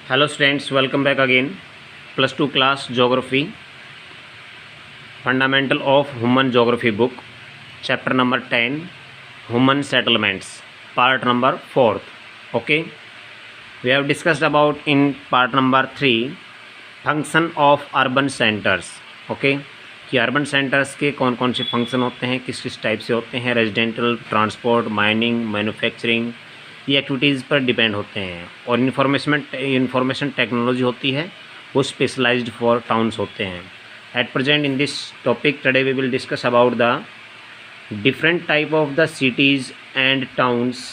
Hello students, welcome back again. Plus 2 class Geography, Fundamental of Human Geography book, chapter number 10, Human Settlements, part number 4th. Okay, we have discussed about in part number 3 function of urban centers. Okay, कि urban centres के कौन कौन से function होते हैं, किस किस type से होते हैं, रेजिडेंटल, ट्रांसपोर्ट, माइनिंग, मैन्युफैक्चरिंग, ये एक्टिविटीज़ पर डिपेंड होते हैं। और इंफॉर्मेशन टेक्नोलॉजी होती है वो स्पेशलाइज्ड फॉर टाउन्स होते हैं। At present in this topic today we will discuss about the different type of the cities and towns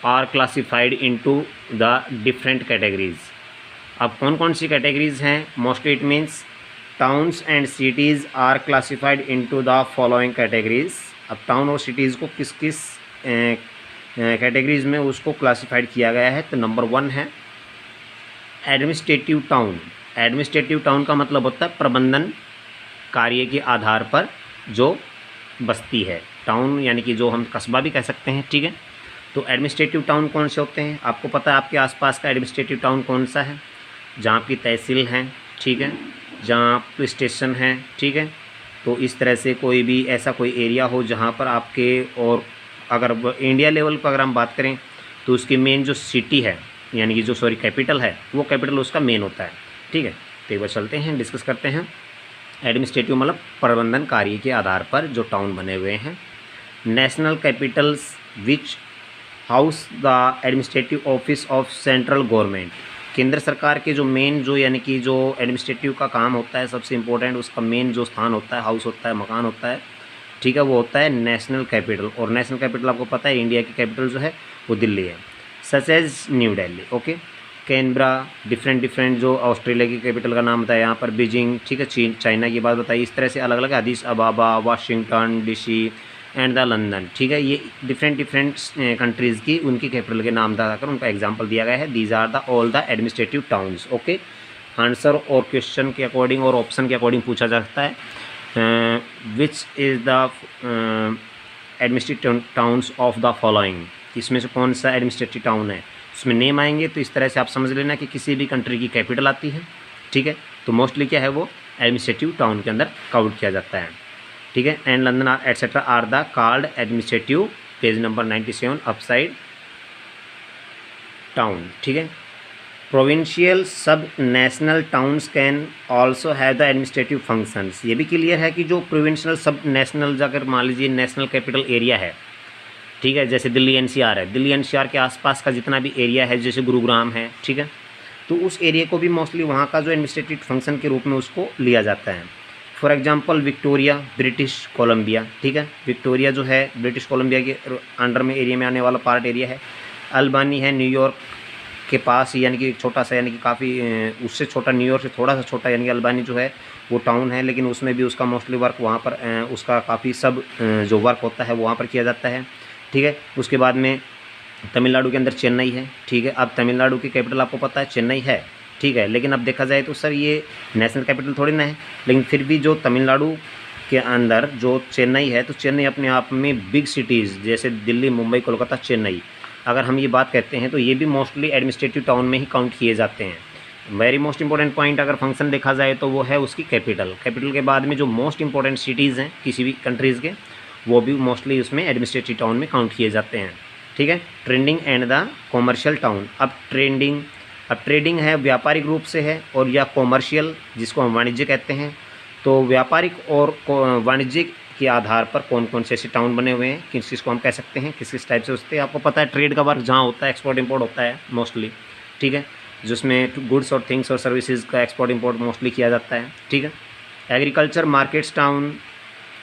are classified into the different categories. अब कौन कौन सी कैटेगरीज हैं? Mostly it means towns and cities are classified into the following categories. अब town और cities को किस किस कैटेगरीज में उसको क्लासिफाइड किया गया है। तो नंबर 1 है एडमिनिस्ट्रेटिव टाउन। एडमिनिस्ट्रेटिव टाउन का मतलब होता है प्रबंधन कार्य के आधार पर जो बस्ती है। टाउन यानी कि जो हम कस्बा भी कह सकते हैं, ठीक है। तो एडमिनिस्ट्रेटिव टाउन कौन से होते हैं? आपको पता है आपके आसपास का एडमिनिस्ट्रेटिव टाउन कौन सा है? जहाँ आपकी तहसील हैं, ठीक है, जहाँ पुलिस स्टेशन हैं, ठीक है। तो इस तरह से कोई भी ऐसा कोई एरिया हो जहाँ पर आपके, और अगर इंडिया लेवल पर अगर हम बात करें तो उसकी मेन जो सिटी है यानी कि जो कैपिटल है, वो कैपिटल उसका मेन होता है, ठीक है। तो एक बार चलते हैं, डिस्कस करते हैं। एडमिनिस्ट्रेटिव मतलब प्रबंधन कार्य के आधार पर जो टाउन बने हुए हैं। National Capitals which house the administrative office of central government. केंद्र सरकार के जो मेन जो यानी कि जो एडमिनिस्ट्रेटिव का काम होता है, सबसे इम्पोर्टेंट उसका मेन जो स्थान होता है, हाउस होता है, मकान होता है, ठीक है, वो होता है नेशनल कैपिटल। और नेशनल कैपिटल आपको पता है इंडिया की कैपिटल जो है वो दिल्ली है, such as New Delhi, okay. Canberra, different जो ऑस्ट्रेलिया की कैपिटल का नाम बताया यहाँ पर, बीजिंग, ठीक है, चीन, चाइना की बात बताई। इस तरह से अलग अलग Addis Ababa, Washington DC and the London, ठीक है। ये डिफरेंट कंट्रीज़ की उनकी कैपिटल के नाम बताकर उनका एग्जाम्पल दिया गया है। These are the all the administrative towns, okay. Answer और क्वेश्चन के अकॉर्डिंग और ऑप्शन के अकॉर्डिंग पूछा जा सकता है। Which is the administrative towns of the following. इसमें से कौन सा एडमिनिस्ट्रेटिव टाउन है? उसमें नेम आएंगे तो इस तरह से आप समझ लेना कि किसी भी कंट्री की कैपिटल आती है, ठीक है। तो मोस्टली क्या है वो एडमिनिस्ट्रेटिव टाउन के अंदर काउंट किया जाता है, ठीक है। And London etcetera are the called administrative, page number 97 upside town, ठीक है। Provincial sub national towns can also have the administrative functions. ये भी क्लियर है कि जो प्रोविंशियल सब नेशनल, अगर मान लीजिए नेशनल कैपिटल एरिया है, ठीक है, जैसे दिल्ली एनसीआर है, दिल्ली एनसीआर के आसपास का जितना भी एरिया है, जैसे गुरुग्राम है, ठीक है, तो उस एरिया को भी मोस्टली वहाँ का जो एडमिनिस्ट्रेटिव फंक्शन के रूप में उसको लिया जाता है। For example Victoria, British Columbia, ठीक है, विक्टोरिया जो है ब्रिटिश कोलंबिया के अंडर में एरिया में आने वाला पार्ट एरिया है। अल्बानी है न्यूयॉर्क के पास, यानी कि छोटा सा, यानी कि काफ़ी उससे छोटा, न्यूयॉर्क से थोड़ा सा छोटा, यानी कि अल्बानी जो है वो टाउन है, लेकिन उसमें भी उसका मोस्टली वर्क वहाँ पर उसका काफ़ी सब जो वर्क होता है वो वहाँ पर किया जाता है, ठीक है। उसके बाद में तमिलनाडु के अंदर चेन्नई है, ठीक है। अब तमिलनाडु की कैपिटल आपको पता है चेन्नई है, ठीक है, लेकिन अब देखा जाए तो सर ये नेशनल कैपिटल थोड़ी ना है, लेकिन फिर भी जो तमिलनाडु के अंदर जो चेन्नई है, तो चेन्नई अपने आप में बिग सिटीज़ जैसे दिल्ली, मुंबई, कोलकाता, चेन्नई, अगर हम ये बात कहते हैं तो ये भी मोस्टली एडमिनिस्ट्रेटिव टाउन में ही काउंट किए जाते हैं। वेरी मोस्ट इंपॉर्टेंट पॉइंट अगर फंक्शन देखा जाए तो वो है उसकी कैपिटल। कैपिटल के बाद में जो मोस्ट इंपॉर्टेंट सिटीज़ हैं किसी भी कंट्रीज़ के, वो भी मोस्टली उसमें एडमिनिस्ट्रेटिव टाउन में काउंट किए जाते हैं, ठीक है। Trading and the commercial town. अब ट्रेडिंग है व्यापारिक रूप से है, और या कॉमर्शियल जिसको हम वाणिज्य कहते हैं। तो व्यापारिक और वाणिज्यिक के आधार पर कौन कौन से ऐसे टाउन बने हुए हैं, किस चीज़ को हम कह सकते हैं, किस किस टाइप से होते हैं। आपको पता है ट्रेड का वर्क जहाँ होता है, एक्सपोर्ट इंपोर्ट होता है मोस्टली, ठीक है, जिसमें गुड्स और थिंग्स और सर्विसेज का एक्सपोर्ट इंपोर्ट मोस्टली किया जाता है, ठीक है। एग्रीकल्चर मार्केट्स टाउन,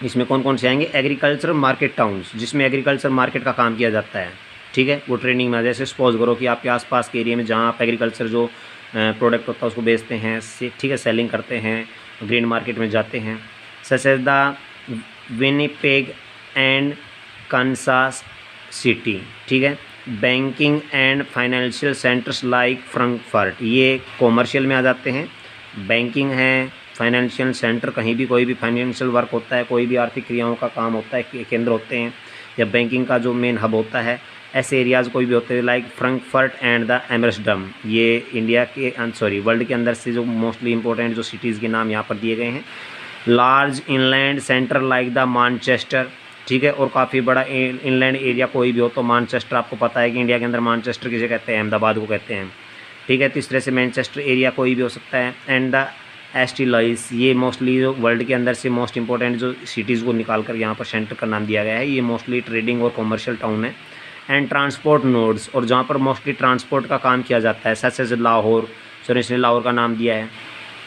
इसमें कौन कौन से आएंगे? एग्रीकल्चर मार्केट टाउन्स, जिसमें एग्रीकल्चर मार्केट का काम किया जाता है, ठीक है। वो ट्रेडिंग में, जैसे सपोज करो कि आपके आसपास के एरिया में जहाँ आप एग्रीकल्चर जो प्रोडक्ट होता है उसको बेचते हैं, ठीक है, सेलिंग करते हैं, ग्रीन मार्केट में जाते हैं, such as the Winnipeg and Kansas City, ठीक है। Banking and financial centres like Frankfurt, ये कॉमर्शियल में आ जाते हैं। बैंकिंग है, फाइनेंशियल सेंटर, कहीं भी कोई भी फाइनेंशियल वर्क होता है, कोई भी आर्थिक क्रियाओं का काम होता है, केंद्र होते हैं, या बैंकिंग का जो मेन हब होता है ऐसे एरियाज़ कोई भी होते हैं like Frankfurt and the Amsterdam, ये इंडिया के वर्ल्ड के अंदर से जो मोस्टली इंपॉर्टेंट जो सिटीज़ के नाम यहाँ पर दिए गए हैं। Large inland centre like the Manchester, ठीक है, और काफ़ी बड़ा इनलैंड एरिया कोई भी हो तो मानचेस्टर, आपको पता है कि इंडिया के अंदर मानचेस्टर किसे कहते हैं, अहमदाबाद को कहते हैं, ठीक है। तो इस तरह से मैनचेस्टर एरिया कोई भी हो सकता है। एंड द एस्टिलॉइस, ये मोस्टली जो वर्ल्ड के अंदर से मोस्ट इंपॉर्टेंट जो सिटीज़ को निकाल कर यहाँ पर सेंटर का नाम दिया गया है, ये मोस्टली ट्रेडिंग और कॉमर्शियल टाउन है। एंड ट्रांसपोर्ट नोड्स, और जहाँ पर मोस्टली ट्रांसपोर्ट का काम किया जाता है, सच एज लाहौर, सर इसने लाहौर का नाम दिया है।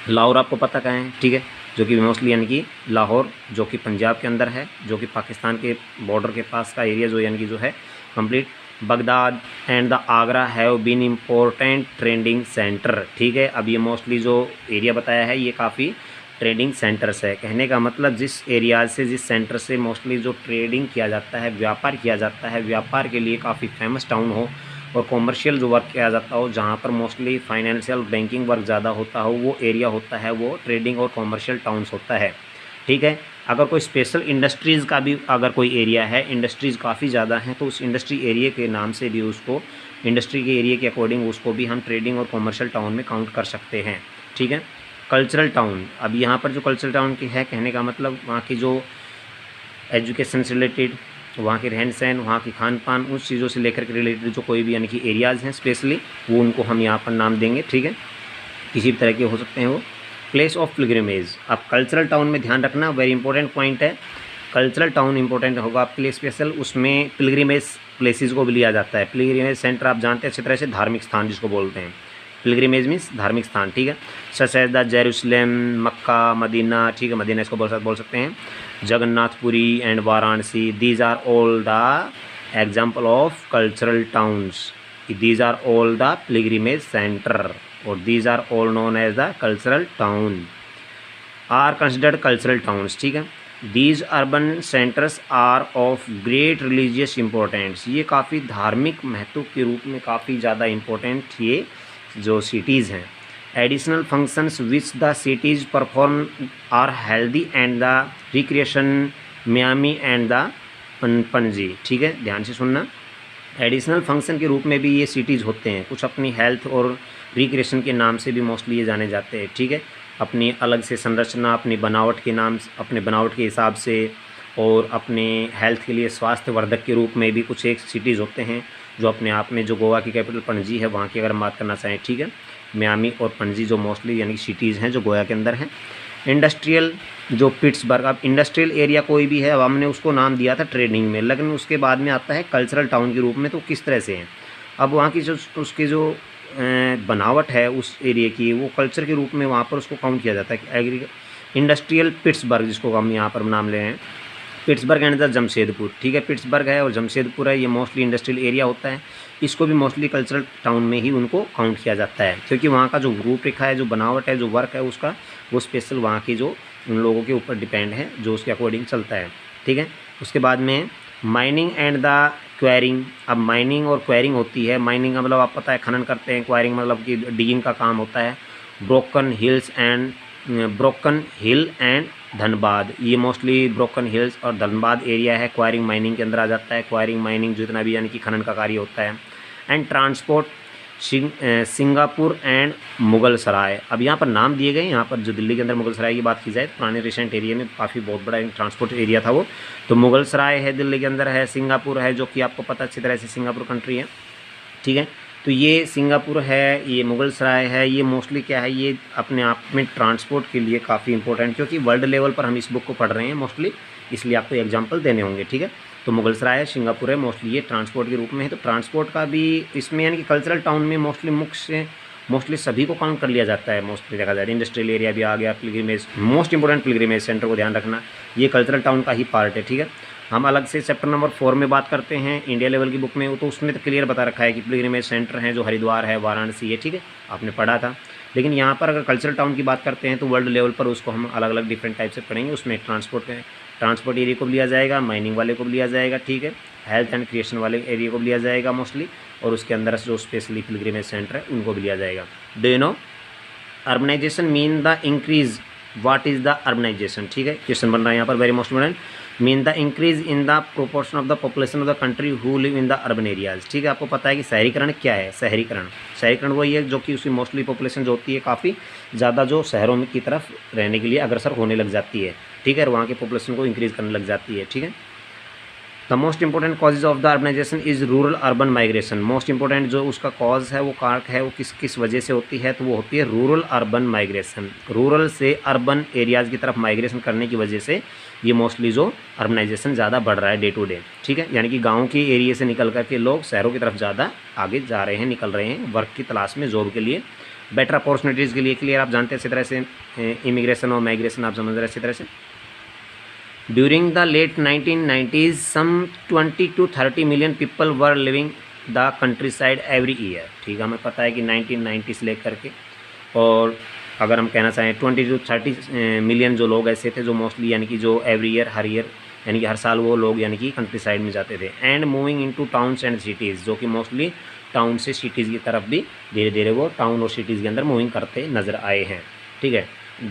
लाहौर आपको पता कहाँ है, ठीक है, जो कि मोस्टली यानी कि लाहौर जो कि पंजाब के अंदर है, जो कि पाकिस्तान के बॉर्डर के पास का एरिया जो यानी कि जो है complete. Baghdad and the Agra have been important trading centre, ठीक है। अब ये मोस्टली जो एरिया बताया है ये काफ़ी ट्रेडिंग सेंटर्स है। कहने का मतलब जिस एरिया से, जिस सेंटर से मोस्टली जो ट्रेडिंग किया जाता है, व्यापार किया जाता है, व्यापार के लिए काफ़ी फेमस टाउन हो और कॉमर्शियल जो वर्क किया जाता हो, जहाँ पर मोस्टली फाइनेंशियल बैंकिंग वर्क ज़्यादा होता हो, वो एरिया होता है वो ट्रेडिंग और कॉमर्शियल टाउन्स होता है, ठीक है। अगर कोई स्पेशल इंडस्ट्रीज़ का भी अगर कोई एरिया है, इंडस्ट्रीज़ काफ़ी ज़्यादा हैं, तो उस इंडस्ट्री एरिया के नाम से भी उसको, इंडस्ट्री के एरिया के अकॉर्डिंग उसको भी हम ट्रेडिंग और कॉमर्शियल टाउन में काउंट कर सकते हैं, ठीक है। कल्चरल टाउन, अब यहाँ पर जो कल्चरल टाउन की है, कहने का मतलब वहाँ की जो एजुकेशन से रिलेटेड, वहाँ के रहन सहन, वहाँ की खान पान, उस चीज़ों से लेकर के रिलेटेड जो कोई भी यानी कि एरियाज़ हैं स्पेशली, वो उनको हम यहाँ पर नाम देंगे, ठीक है। किसी भी तरह के हो सकते हैं वो। प्लेस ऑफ पिलग्रिमेज, अब कल्चरल टाउन में ध्यान रखना, वेरी इंपॉर्टेंट पॉइंट है। कल्चरल टाउन इंपॉर्टेंट होगा आपके लिए स्पेशल, उसमें पिलग्रिमेज प्लेसेस को भी लिया जाता है। पिलग्रिमेज सेंटर आप जानते हैं अच्छी तरह से, धार्मिक स्थान जिसको बोलते हैं। पिलग्रिमेज मीन्स धार्मिक स्थान, ठीक है। Such as the Jerusalem, Mecca, Medina, ठीक है, मदीना इसको बोल सकते हैं, Jagannathpuri and Varanasi, these are all the example of cultural towns, these are all the pilgrimage centre, और these are all known as the cultural town, are considered cultural towns, ठीक है। These urban centres are of great religious importance, ये काफ़ी धार्मिक महत्व के रूप में काफ़ी ज़्यादा इम्पोर्टेंट ये जो सिटीज़ हैं। Additional functions which the cities perform are healthy and the recreation, Miami and the Panaji, ठीक है, ध्यान से सुनना। एडिशनल फंक्शन के रूप में भी ये सिटीज़ होते हैं, कुछ अपनी हेल्थ और रिक्रिएशन के नाम से भी मोस्टली ये जाने जाते हैं, ठीक है। अपनी अलग से संरचना, अपनी बनावट के नाम, अपने बनावट के हिसाब से, और अपने हेल्थ के लिए स्वास्थ्य वर्धक के रूप में भी कुछ एक सिटीज़ होते हैं जो अपने आप में, जो गोवा की कैपिटल पणजी है वहाँ की अगर हम बात करना चाहें, ठीक है, मियामी और पणजी जो मोस्टली यानी सिटीज़ हैं जो गोवा के अंदर हैं। इंडस्ट्रियल जो पिट्सबर्ग, अब इंडस्ट्रियल एरिया कोई भी है, अब हमने उसको नाम दिया था ट्रेडिंग में, लेकिन उसके बाद में आता है कल्चरल टाउन के रूप में, तो किस तरह से है। अब वहाँ की जो उसकी जो बनावट है उस एरिया की, वो कल्चर के रूप में वहाँ पर उसको काउंट किया जाता है। इंडस्ट्रियल पिट्सबर्ग जिसको हम यहाँ पर नाम ले रहे हैं, पिट्सबर्ग एंड द जमशेदपुर, ठीक है, पिट्सबर्ग है और जमशेदपुर है, ये मोस्टली इंडस्ट्रियल एरिया होता है, इसको भी मोस्टली कल्चरल टाउन में ही उनको काउंट किया जाता है, क्योंकि वहाँ का जो रूपरेखा है, जो बनावट है, जो वर्क है उसका, वो स्पेशल वहाँ की जो उन लोगों के ऊपर डिपेंड है, जो उसके अकॉर्डिंग चलता है, ठीक है। उसके बाद में माइनिंग एंड द क्वायरिंग, अब माइनिंग और क्वायरिंग होती है। माइनिंग का मतलब आप पता है खनन करते हैं, क्वायरिंग मतलब कि डिगिंग का काम होता है। ब्रोकन हिल एंड धनबाद, ये मोस्टली ब्रोकन हिल्स और धनबाद एरिया है, क्वायरिंग माइनिंग के अंदर आ जाता है। क्वायरिंग माइनिंग जितना भी यानी कि खनन का कार्य होता है। And transport Singapore and Mughal Sarai, अब यहाँ पर नाम दिए गए, यहाँ पर जो दिल्ली के अंदर मुगल सराय की बात की जाए, पुराने रिसेंट एरिया में काफ़ी बहुत बड़ा ट्रांसपोर्ट एरिया था वो, तो मुगल सराय है दिल्ली के अंदर है, सिंगापुर है जो कि आपको पता अच्छी तरह से सिंगापुर कंट्री है, ठीक है। तो ये सिंगापुर है, ये मुगल सराय है, ये मोस्टली क्या है, ये अपने आप में ट्रांसपोर्ट के लिए काफ़ी इंपॉर्टेंट, क्योंकि वर्ल्ड लेवल पर हम इस बुक को पढ़ रहे हैं मोस्टली, इसलिए आपको एग्जाम्पल देने होंगे, ठीक है। तो मुगल सराय है, सिंगापुर है, मोस्टली ये ट्रांसपोर्ट के रूप में है। तो ट्रांसपोर्ट का भी इसमें यानी कि कल्चरल टाउन में मोस्टली सभी को काउंट कर लिया जाता है। मोस्टली देखा जाए इंडस्ट्रियल एरिया भी आ गया, pilgrimage, most important pilgrimage centre को ध्यान रखना, ये कल्चरल टाउन का ही पार्ट है, ठीक है। हम अलग से चैप्टर नंबर 4 में बात करते हैं इंडिया लेवल की बुक में, तो उसमें तो क्लियर बता रखा है कि पिलग्रिमेज सेंटर हैं जो हरिद्वार है, वाराणसी है, ठीक है, आपने पढ़ा था। लेकिन यहाँ पर अगर कल्चरल टाउन की बात करते हैं तो वर्ल्ड लेवल पर उसको हम अलग अलग डिफरेंट टाइप से पढ़ेंगे। उसमें ट्रांसपोर्ट एरिया को भी लिया जाएगा, माइनिंग वाले को भी लिया जाएगा, ठीक है, हेल्थ एंड क्रिएशन वाले एरिया को भी लिया जाएगा मोस्टली, और उसके अंदर जो स्पेशली पिलग्रिमेज सेंटर है उनको भी लिया जाएगा। Do you know urbanisation mean the increase, what is the urbanisation, ठीक है, क्वेश्चन बन रहा है यहाँ पर, very most important. Mean the increase in the proportion of the population of the country who live in the urban areas. ठीक है, आपको पता है कि शहरीकरण क्या है। शहरीकरण वही है जो कि उसकी मोस्टली पॉपुलेशन जो होती है काफ़ी ज़्यादा जो शहरों में की तरफ रहने के लिए अग्रसर होने लग जाती है। ठीक है, और वहाँ के पॉपुलेशन को इंक्रीज़ करने लग जाती है। ठीक है, the most important causes of the urbanisation is rural urban migration. Most important जो उसका कॉज है, वो कारक है, वो किस वजह से होती है, तो वो होती है रूरल अर्बन माइग्रेशन। रूरल से अर्बन एरियाज़ की तरफ माइग्रेशन करने की वजह से ये मोस्टली जो अर्बनाइजेशन ज़्यादा बढ़ रहा है डे टू डे। ठीक है, यानी कि गाँव के एरिए से निकल कर के लोग शहरों की तरफ ज़्यादा आगे जा रहे हैं, निकल रहे हैं वर्क की तलाश में, जॉब के लिए, बेटर अपॉर्चुनिटीज़ के लिए। क्लियर, आप जानते हैं इसी तरह से इमिग्रेशन और माइग्रेशन आप समझ रहे हैं इसी तरह से। During the late 1990s, some 20 to 30 million people were living the countryside every year। ठीक है, हमें पता है कि 1990 से लेकर के, और अगर हम कहना चाहें 20 to 30 मिलियन जो लोग ऐसे थे जो मोस्टली यानी कि जो एवरी ईयर हर ईयर यानी कि हर साल वो लोग यानी कि कंट्री साइड में जाते थे। And moving into towns and cities, जो कि मोस्टली टाउन से सिटीज़ की तरफ भी धीरे धीरे वो टाउन और सिटीज़ के अंदर मूविंग करते नज़र आए हैं। ठीक है,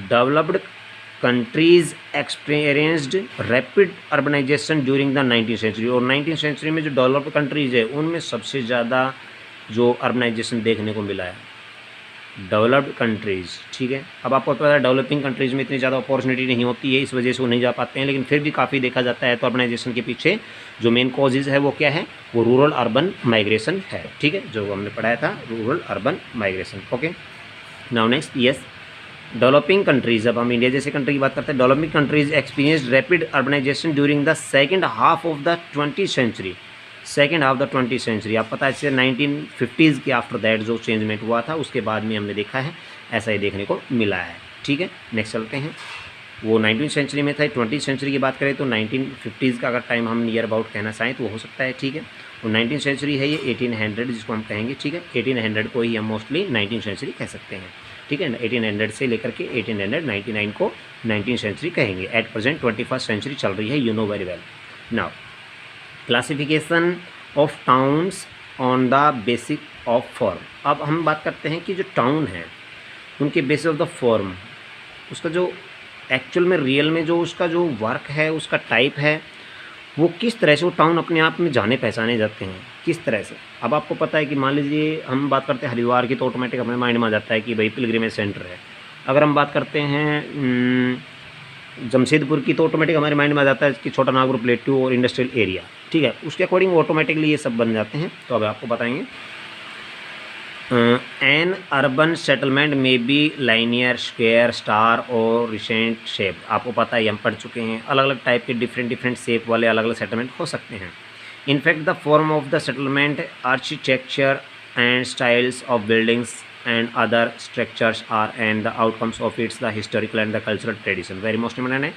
developed countries experienced rapid urbanisation during the 19th century. और 19th सेंचुरी में जो डेवलप्ड कंट्रीज़ है उनमें सबसे ज़्यादा जो अर्बनाइजेशन देखने को मिला है डेवलप्ड कंट्रीज़। ठीक है, अब आपको पता है डेवलपिंग कंट्रीज़ में इतनी ज़्यादा अपॉर्चुनिटी नहीं होती है, इस वजह से वो नहीं जा पाते हैं, लेकिन फिर भी काफ़ी देखा जाता है। तो अर्बनाइजेशन के पीछे जो मेन कॉजेज़ है वो क्या है, वो रूरल अर्बन माइग्रेशन है। ठीक है, जो हमने पढ़ाया था rural urban migration. Okay, now next, yes, developing countries. अब हम इंडिया जैसे कंट्री की बात करते हैं। Developing countries experience rapid urbanisation during the second half of the 20th century. Second half the 20th century, आप पता है इससे 1950s के आफ्टर दैट जो चेंजमेंट हुआ था उसके बाद में हमने देखा है ऐसा ही देखने को मिला है। ठीक है, नेक्स्ट चलते हैं। वो 19th सेंचुरी में था। 20th सेंचुरी की बात करें तो 1950s का अगर टाइम हम नियर अबाउट कहना चाहें तो हो सकता है। ठीक है, और 19th सेंचुरी है ये 1800 जिसको हम कहेंगे। ठीक है, 1800 को ही हम मोस्टली 19th सेंचुरी कह सकते हैं। ठीक है, 1800 से लेकर के 1899 को 19th सेंचुरी कहेंगे। एट प्रेजेंट 21st सेंचुरी चल रही है, you know very well. Now classification of towns on the basic of form. अब हम बात करते हैं कि जो टाउन है उनके बेसिस ऑफ द फॉर्म, उसका जो एक्चुअल में रियल में जो उसका जो वर्क है, उसका टाइप है, वो किस तरह से वो टाउन अपने आप में जाने पहचाने जाते हैं, किस तरह से। अब आपको पता है कि मान लीजिए हम बात करते हैं हरिद्वार की तो ऑटोमेटिक अपने माइंड में आ जाता है कि भाई पिलग्रिमेज सेंटर है। अगर हम बात करते हैं जमशेदपुर की तो ऑटोमेटिक हमारे माइंड में आ जाता है कि छोटा नागपुर प्लेटू और इंडस्ट्रियल एरिया। ठीक है, उसके अकॉर्डिंग ऑटोमेटिकली ये सब बन जाते हैं। तो अब आपको बताएंगे एन अर्बन सेटलमेंट में बी लाइनियर, स्क्वायर, स्टार और रिसेंट शेप। आपको पता है हम पढ़ चुके हैं, अलग अलग टाइप के डिफरेंट शेप वाले अलग अलग सेटलमेंट हो सकते हैं। In fact the form of the settlement, architecture and styles of buildings and other structures are and the outcomes of its the historical and the cultural tradition. Very most important है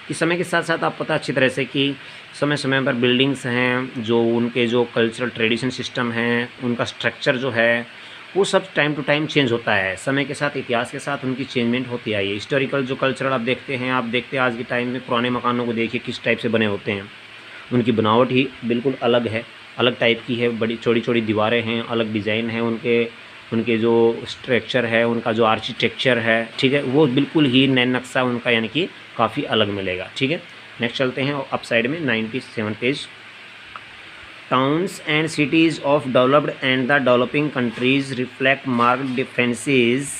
कि समय के साथ साथ आप पता अच्छी तरह से कि समय समय पर बिल्डिंग्स हैं, जो उनके जो कल्चरल ट्रेडिशन सिस्टम हैं, उनका स्ट्रक्चर जो है वो सब टाइम टू टाइम चेंज होता है। समय के साथ, इतिहास के साथ उनकी चेंजमेंट होती आई है। हिस्टोरिकल जो कल्चरल आप देखते हैं, आप देखते हैं आज के टाइम में पुराने मकानों को देखिए किस टाइप से बने होते हैं, उनकी बनावट ही बिल्कुल अलग है, अलग टाइप की है, बड़ी चौड़ी चौड़ी दीवारें हैं, अलग डिज़ाइन है, उनके जो स्ट्रक्चर है, उनका जो आर्किटेक्चर है, ठीक है, वो बिल्कुल ही नए नक्शा उनका यानी कि काफ़ी अलग मिलेगा। ठीक है, नेक्स्ट चलते हैं अप साइड में 97 page. Towns and cities of developed and the developing countries reflect marked differences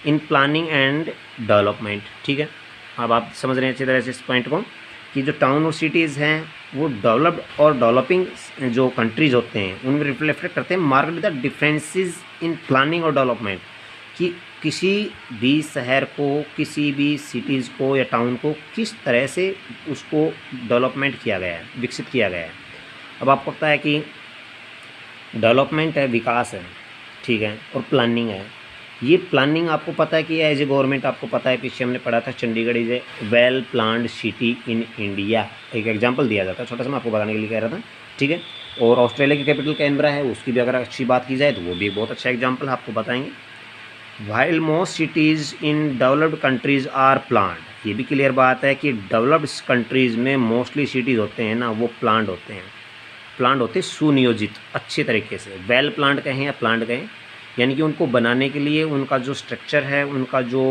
in planning and development। ठीक है, अब आप समझ रहे हैं अच्छी तरह से इस पॉइंट को कि जो टाउन और सिटीज़ हैं वो डेवलप्ड और डेवलपिंग जो कंट्रीज़ होते हैं उनमें रिफ्लेक्ट करते हैं marked the differences in planning और डेवलपमेंट, कि किसी भी शहर को, किसी भी सिटीज़ को या टाउन को किस तरह से उसको डेवलपमेंट किया गया है, विकसित किया गया है। अब आपको पता है कि डेवलपमेंट है, विकास है, ठीक है, और प्लानिंग है। ये प्लानिंग आपको पता है कि एज ए गवर्नमेंट, आपको पता है पीछे हमने पढ़ा था Chandigarh is a well planned city in India, एक एग्जांपल दिया जाता है छोटा सा, मैं आपको बताने के लिए कह रहा था। ठीक है, और ऑस्ट्रेलिया की कैपिटल कैनबरा है, उसकी भी अगर अच्छी बात की जाए तो वो भी बहुत अच्छा एग्जाम्पल आपको बताएंगे। While most cities in developed countries are planned, ये भी क्लियर बात है कि डेवलप्ड कंट्रीज़ में मोस्टली सिटीज़ होते हैं ना, वो प्लान्ड होते हैं, प्लांट होते सुनियोजित अच्छे तरीके से। वेल प्लांट कहें या प्लांट कहें, यानी कि उनको बनाने के लिए उनका जो स्ट्रक्चर है, उनका जो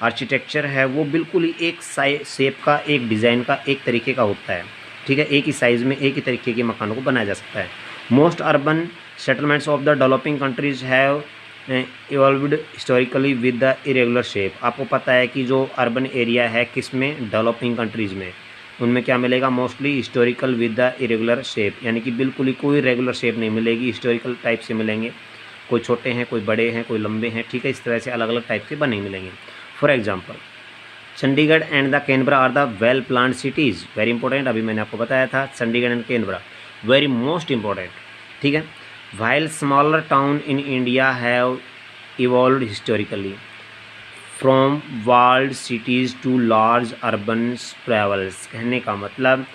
आर्किटेक्चर है वो बिल्कुल ही एक शेप का, एक डिज़ाइन का, एक तरीके का होता है, ठीक है। एक ही साइज़ में एक ही तरीके के मकानों को बनाया जा सकता है। Most urban settlements of the developing countries have evolved historically with the irregular shape. आपको पता है कि जो अर्बन एरिया है किस में, डेवलपिंग कंट्रीज़ में, उनमें क्या मिलेगा, mostly historical with the irregular shape, यानी कि बिल्कुल ही कोई रेगुलर शेप नहीं मिलेगी, हिस्टोरिकल टाइप से मिलेंगे। कोई छोटे हैं, कोई बड़े हैं, कोई लंबे हैं, ठीक है। इस तरह से अलग अलग टाइप के बने मिलेंगे। For example Chandigarh and the Canberra are the well planned cities. Very important, अभी मैंने आपको बताया था Chandigarh and Canberra very most important, ठीक है। While smaller town in India have evolved historically from walled cities to large urban sprawls. कहने का मतलब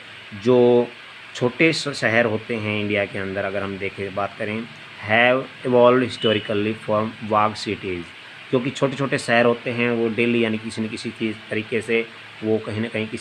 जो छोटे शहर होते हैं इंडिया के अंदर, अगर हम देखें बात करें, हैव इवॉल्व्ड हिस्टोरिकली फ्रॉम वाग सिटीज़, क्योंकि छोटे छोटे शहर होते हैं वो डेली यानी किसी न किसी चीज़ तरीके से वो कहीं ना कहीं किसी